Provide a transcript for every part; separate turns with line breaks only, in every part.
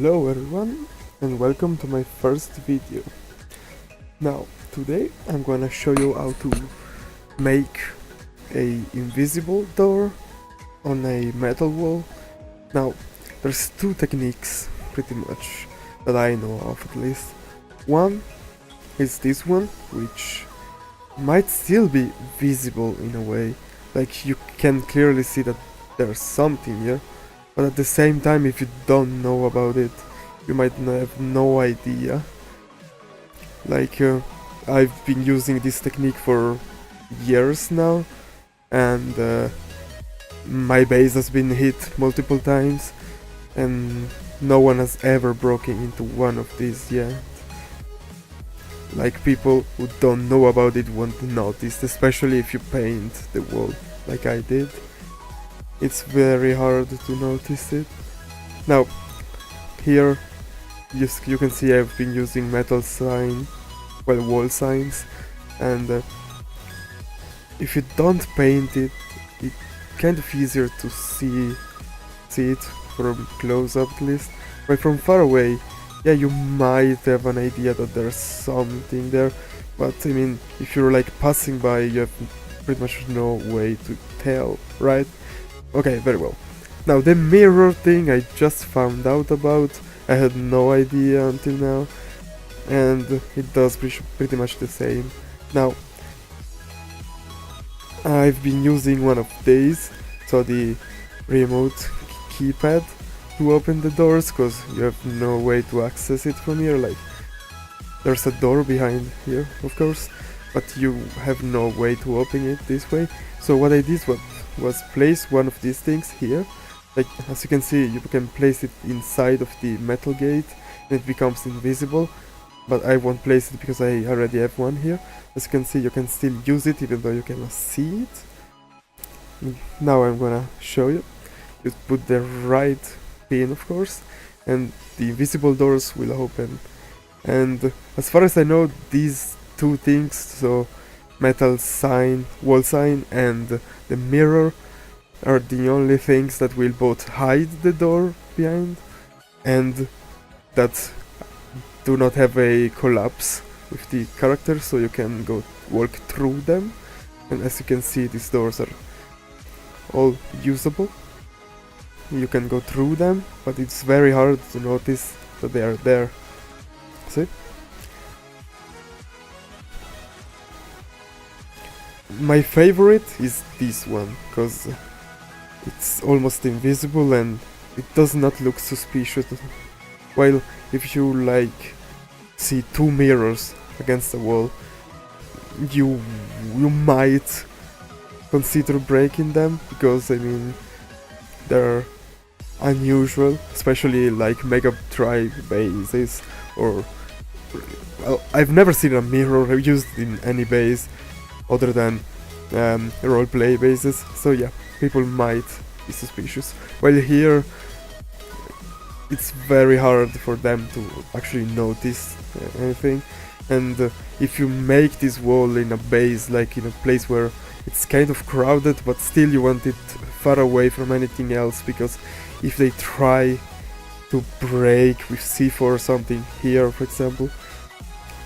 Hello everyone and welcome to my first video. Now, today I'm gonna show you how to make a invisible door on a metal wall. Now, there's two techniques pretty much that I know of at least. One is this one, which might still be visible in a way, like you can clearly see that there's something here. But at the same time, if you don't know about it, you might have no idea. Like, I've been using this technique for years now, and my base has been hit multiple times, and no one has ever broken into one of these yet. Like, people who don't know about it won't notice, especially if you paint the wall like I did. It's very hard to notice it. Now, here you can see I've been using metal wall signs, and if you don't paint it, it's kind of easier to see it from close up at least. But from far away, yeah, you might have an idea that there's something there, but I mean, if you're like passing by, you have pretty much no way to tell, right? Okay, very well. Now, the mirror thing I just found out about. I had no idea until now, and it does pretty much the same. Now, I've been using one of these, so the remote keypad, to open the doors, cause you have no way to access it from here. Like, there's a door behind here, of course, but you have no way to open it this way. So what I did was place one of these things here. Like, as you can see, you can place it inside of the metal gate and it becomes invisible, but I won't place it because I already have one here. As you can see, you can still use it even though you cannot see it. Now I'm gonna show you. You put the right pin, of course, and the invisible doors will open. And as far as I know, these two things, so metal sign, wall sign, and the mirror, are the only things that will both hide the door behind and that do not have a collapse with the character, so you can walk through them. And as you can see, these doors are all usable. You can go through them, but it's very hard to notice that they are there. See? My favorite is this one, because it's almost invisible and it does not look suspicious. While if you like see two mirrors against the wall, you might consider breaking them, because I mean, they're unusual, especially like Mega Drive bases, or well, I've never seen a mirror used in any base other than roleplay bases, so yeah, people might be suspicious. While here, it's very hard for them to actually notice anything. And if you make this wall in a base, like in a place where it's kind of crowded, but still you want it far away from anything else, because if they try to break with C4 or something here, for example,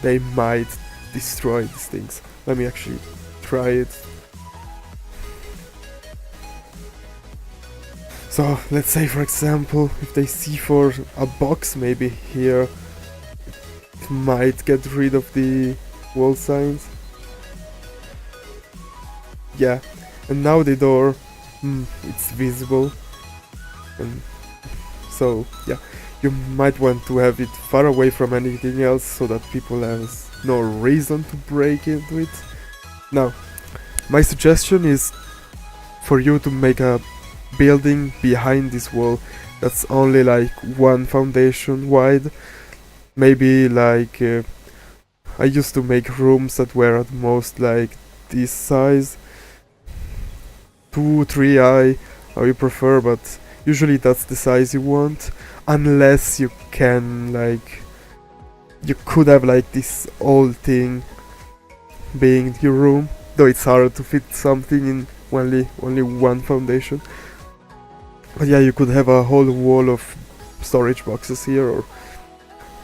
they might destroy these things. Let me actually try it. So let's say, for example, if they see for a box maybe here, it might get rid of the wall signs. Yeah, and now the door, it's visible, and so yeah, you might want to have it far away from anything else so that people have no reason to break into it. Now, my suggestion is for you to make a building behind this wall that's only like one foundation wide. Maybe like I used to make rooms that were at most like this size, 2-3 high, how you prefer, but usually that's the size you want, unless you can like, you could have like this whole thing being your room, though it's hard to fit something in only one foundation. But yeah, you could have a whole wall of storage boxes here, or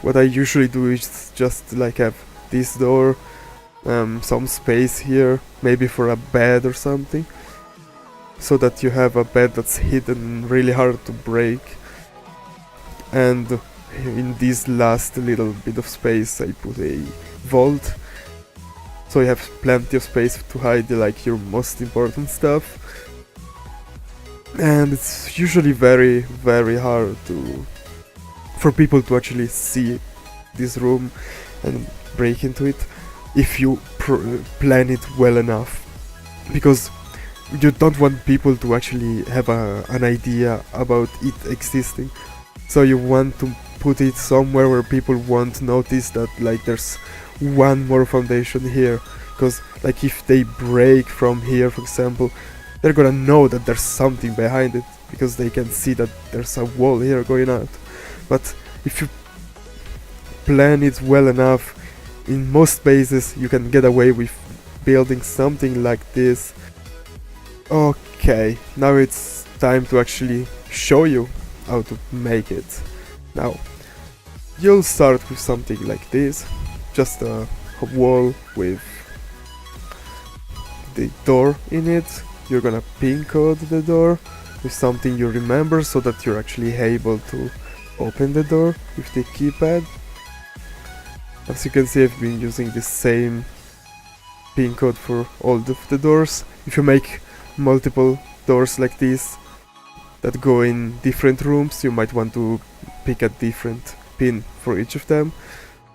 what I usually do is just like have this door, some space here, maybe for a bed or something, so that you have a bed that's hidden, really hard to break. And in this last little bit of space I put a vault, so you have plenty of space to hide like your most important stuff. And it's usually very hard for people to actually see this room and break into it if you plan it well enough, because you don't want people to actually have an idea about it existing. So you want to put it somewhere where people won't notice that like there's one more foundation here, because like if they break from here, for example, they're gonna know that there's something behind it, because they can see that there's a wall here going out. But if you plan it well enough, in most bases you can get away with building something like this. Okay, now it's time to actually show you how to make it. Now, you'll start with something like this, just a wall with the door in it. You're gonna pin code the door with something you remember, so that you're actually able to open the door with the keypad. As you can see, I've been using the same pin code for all of the doors. If you make multiple doors like this that go in different rooms, you might want to pick a different pin for each of them,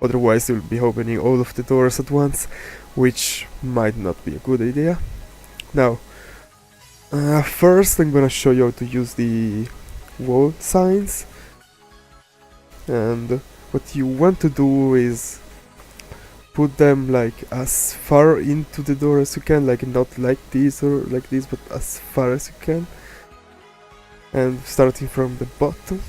otherwise you'll be opening all of the doors at once, which might not be a good idea. Now, first I'm gonna show you how to use the wall signs, and what you want to do is put them like as far into the door as you can, like not like this or like this, but as far as you can, and starting from the bottom.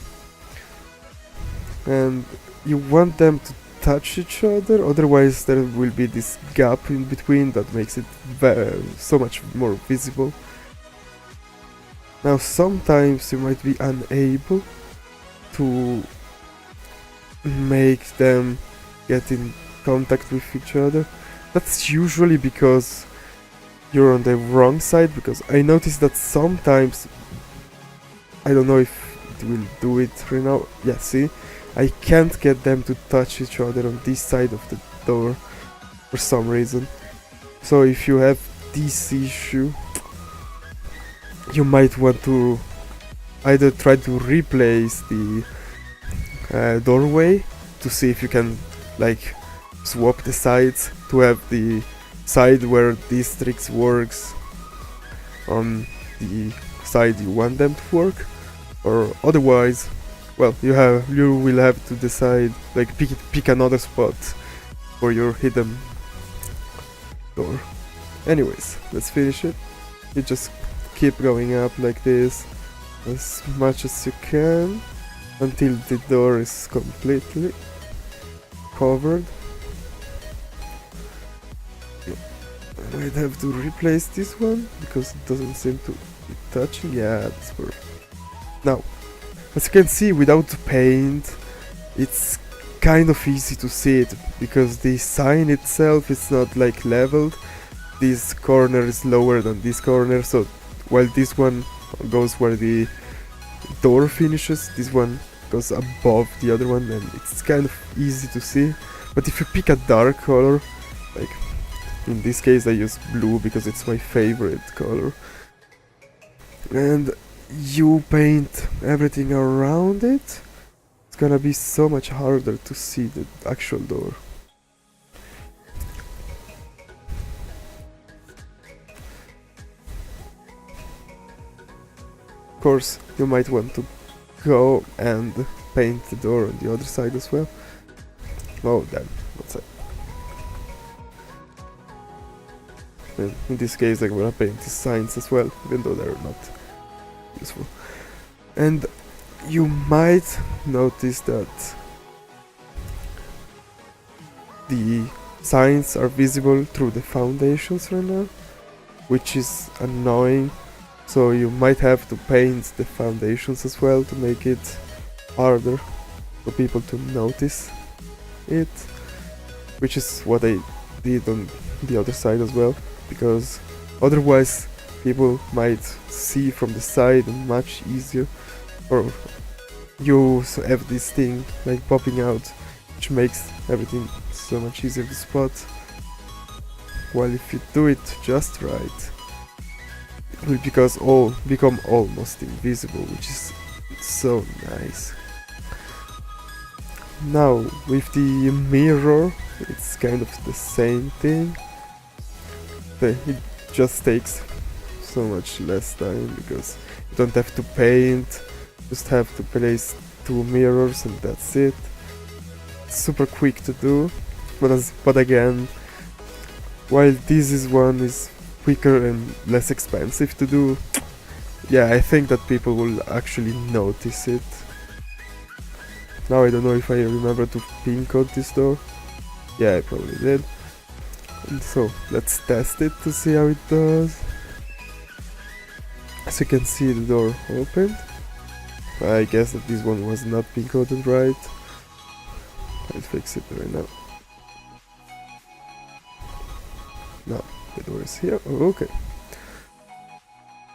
And you want them to touch each other, otherwise there will be this gap in between that makes it so much more visible. Now sometimes you might be unable to make them get in contact with each other. That's usually because you're on the wrong side, because I noticed that sometimes, I don't know if it will do it right now, yeah, see, I can't get them to touch each other on this side of the door for some reason. So if you have this issue, you might want to either try to replace the doorway to see if you can like swap the sides to have the side where this trick works on the side you want them to work, or otherwise, well, you will have to decide, like pick another spot for your hidden door. Anyways, let's finish it. You just keep going up like this as much as you can until the door is completely covered. I might have to replace this one because it doesn't seem to be touching. Yeah, that's perfect. Now, as you can see, without paint, it's kind of easy to see it, because the sign itself is not like leveled. This corner is lower than this corner, so while this one goes where the door finishes, this one goes above the other one, and it's kind of easy to see. But if you pick a dark color, like in this case I use blue because it's my favorite color, and you paint everything around it, it's gonna be so much harder to see the actual door. Of course, you might want to go and paint the door on the other side as well. Oh damn, what's that? And in this case I'm gonna paint the signs as well, even though they're not useful. And you might notice that the signs are visible through the foundations right now, which is annoying, so you might have to paint the foundations as well to make it harder for people to notice it, which is what I did on the other side as well, because otherwise people might see from the side much easier, or you have this thing like popping out, which makes everything so much easier to spot. While if you do it just right, it will become almost invisible, which is so nice. Now with the mirror, it's kind of the same thing, but it just takes so much less time because you don't have to paint, just have to place 2 mirrors and that's it. It's super quick to do, but again, while one is quicker and less expensive to do, yeah, I think that people will actually notice it. Now I don't know if I remember to pin code this door. Yeah, I probably did. And so let's test it to see how it does. As you can see, the door opened. I guess that this one was not pin coded right. Let's fix it right now. Now the door is here. Oh, okay.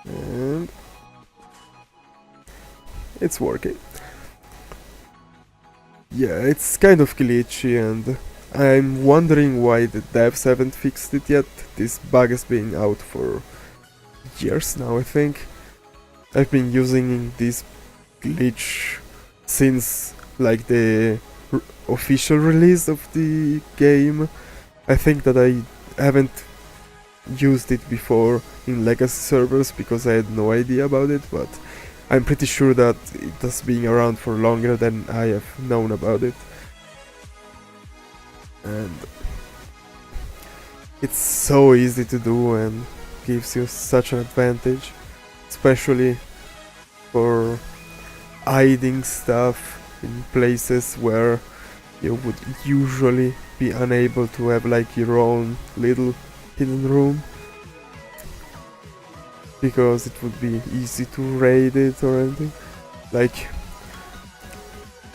And it's working. Yeah, it's kind of glitchy and I'm wondering why the devs haven't fixed it yet. This bug has been out for years now, I think. I've been using this glitch since like the official release of the game. I think that I haven't used it before in legacy servers because I had no idea about it, but I'm pretty sure that it has been around for longer than I have known about it. And it's so easy to do and gives you such an advantage, especially for hiding stuff in places where you would usually be unable to have like your own little hidden room, because it would be easy to raid it or anything. Like,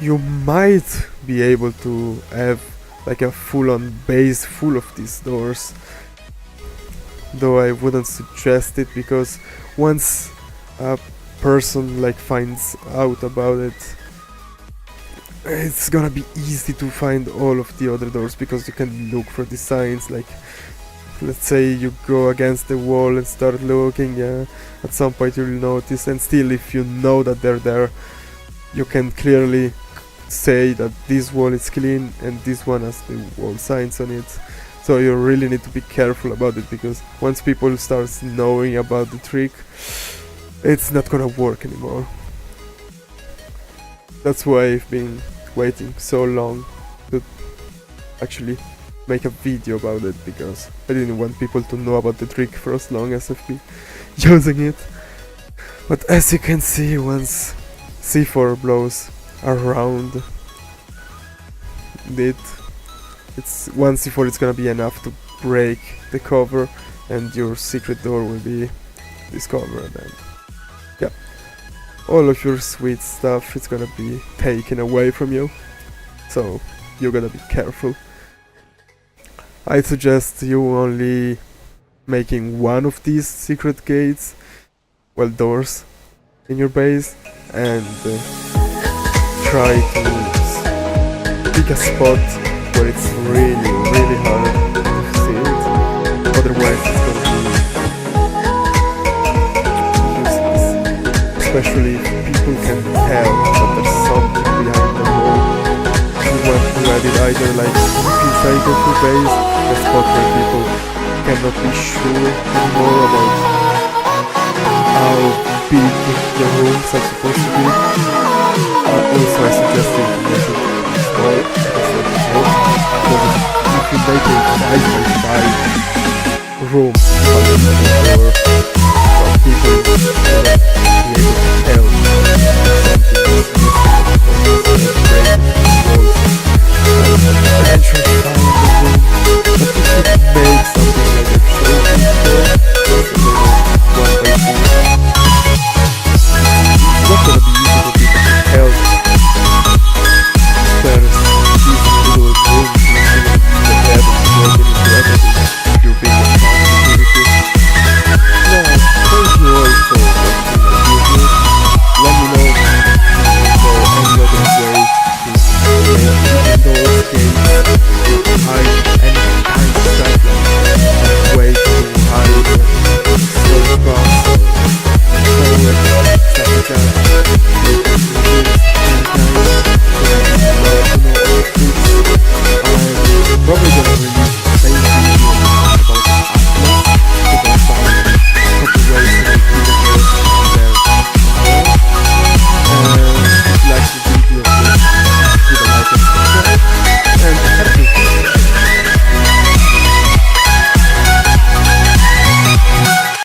you might be able to have like a full-on base full of these doors, though I wouldn't suggest it, because once a person like finds out about it, it's gonna be easy to find all of the other doors, because you can look for the signs. Like, let's say you go against the wall and start looking, at some point you'll notice, and still if you know that they're there, you can clearly say that this wall is clean and this one has the wall signs on it. So you really need to be careful about it, because once people start knowing about the trick, it's not gonna work anymore. That's why I've been waiting so long to actually make a video about it, because I didn't want people to know about the trick for as long as I've been using it. But as you can see, once C4 blows around it, it's 1 C4 is gonna be enough to break the cover and your secret door will be discovered, and yeah, all of your sweet stuff is gonna be taken away from you, so you gotta be careful. I suggest you only making one of these secret gates, well, doors in your base, and try to pick a spot where it's really, really hard to see it. Otherwise it's gonna be useless. Especially if people can tell that there's something behind the wall. You want to add it either like inside of your base, a spot where people cannot be sure anymore about how big your rooms are supposed to be. Also, I suggest you to make it small instead of small, because if you make it 5x5 room,